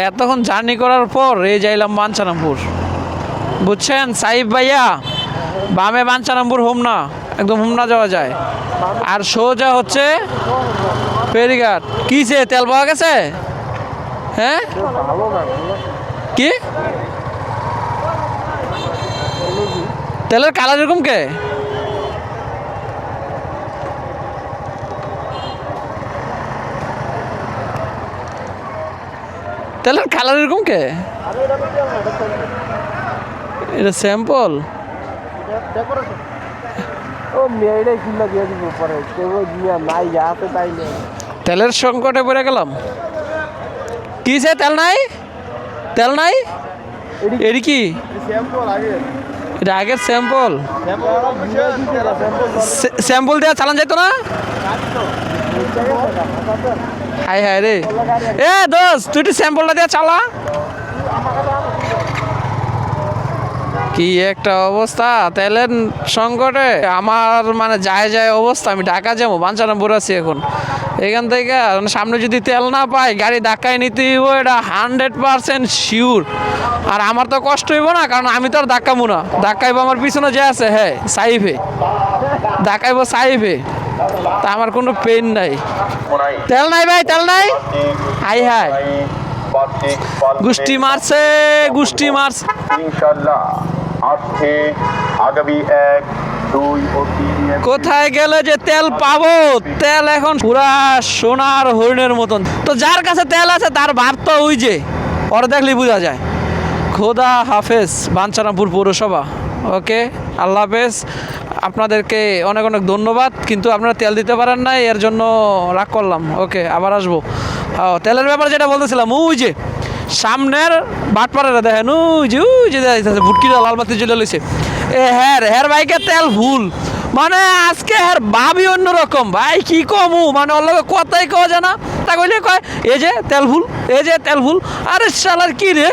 এতক্ষণ জার্নি করার পর এই যাইলাম বাঞ্ছারামপুর, বুঝছেন সাইফ ভাইয়া। বামে বাঞ্ছারামপুর হোম না, একদম হোম না যাওয়া যায়, আর সোজা হচ্ছে ফেরিঘাট। কিসে তেল পাওয়া গেছে? হ্যাঁ কি তেলের কালার এরকম কে? তেলের কালার এরকম কে? এটা স্যাম্পল। তেলের সংকটে পড়ে গেলাম। কিসে তেল নাই? তেল নাই? এটি কি? এটা আগের স্যাম্পল। স্যাম্পল দেওয়া চালান যাইতো না? হাই হাই রে, এ দোস্ত তুই একটু স্যাম্পলটা দিয়ে চালা। কি একটা অবস্থা তেলের সংকটে, আমার মানে যায় যায় অবস্থা। আমি ঢাকা যাবো, বাঞ্ছারামপুর আছি এখন। এখান থেকে সামনে যদি তেল না পাই গাড়ি ধাক্কায় নিতে হইব, এটা 100% শিওর। আর আমার তো কষ্ট হইব না, কারণ আমি তো আর ধাক্কাবো না। ধাক্কাইবো আমার পিছনে যে আছে, হ্যাঁ সাইফে ধাক্কাইবো, সাইফে। তা আমার কোনো পেন নাই। তেল নাই ভাই, তেল নাই। হাই হাই, গুষ্টি মারছে, গুষ্টি মারছে। কোথায় গেলে যে তেল পাবো? তেল এখন পুরা সোনার হরিণের মতন। তো যার কাছে তেল আছে তার ভাব তো ওই যে, ওর দেখলেই বোঝা যায়। খোদা হাফেজ বাঞ্ছারামপুর পৌরসভা। ওকে, আল্লাহ হাফেজ। আপনাদেরকে অনেক অনেক ধন্যবাদ, কিন্তু আপনারা তেল দিতে পারেন না, এর জন্য রাগ করলাম। ওকে, আবার আসবো। তেলের ব্যাপারে যেটা বলতেছিলাম, ওই যে সামনের বাটপাড়াটা দেখেন, ওই যে ভুটকিটা লাল বাতি জ্বলে লইছে। হ্যার বাইকের তেল ভুল, মানে আজকে হ্যার ভাবি অন্যরকম। ভাই কি কমু, মানে ওর লোক কথাই কওয়া যায় না। তা কইলে কয় এই যে তেল ভুল, এই যে তেল ভুল। আরে শালার কি রে,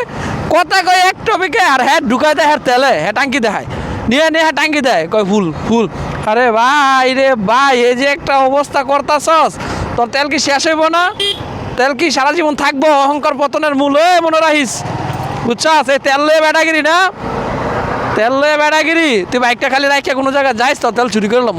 কথা কয় এক টপিকে, আর হ্যাঁ ঢুকাই দেয় হ্যার তেলে, হ্যাঁ টাঙ্কি দেখায়, নিয়ে হ্যাঁ টাঙ্কি দেয়, কয় ভুল ভুল। আরে ভাই রে ভাই, এই যে একটা অবস্থা করতাছস, তোর তেল কি শেষ হইব না? তেল কি সারা জীবন থাকবো? অহংকার পতনের মূল মনে রাখিস, বুঝছাস? এই তেল লয়ে বেটাগিরি না, তেল লয়ে বেটাগিরি। তুই বাইকটা খালি রাখিয়া কোনো জায়গায় যাইস তো তেল চুরি করলাম।